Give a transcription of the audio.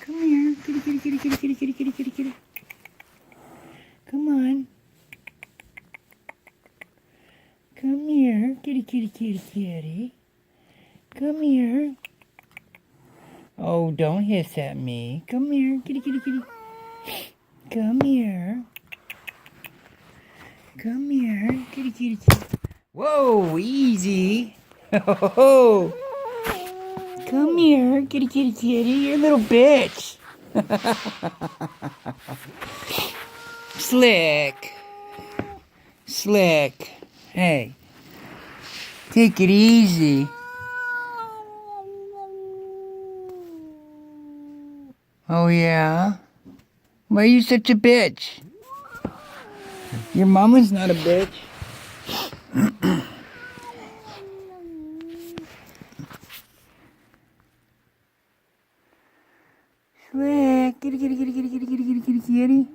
Come here. Kitty, kitty, kitty, kitty, kitty, kitty, kitty, kitty, kitty. Come on. Come here. Kitty, kitty, kitty, kitty. Come here. Oh, don't hiss at me. Come here. Kitty, kitty, kitty. Come here. Come here. Kitty, kitty, kitty. Whoa, easy. Oh, come here. Kitty, kitty, kitty. You're a little bitch. Slick. Slick. Hey. Take it easy. Oh, yeah? Why are you such a bitch? Your mama's not a bitch. Slick. Kitty, kitty, kitty, kitty, kitty, kitty, kitty, kitty, kitty.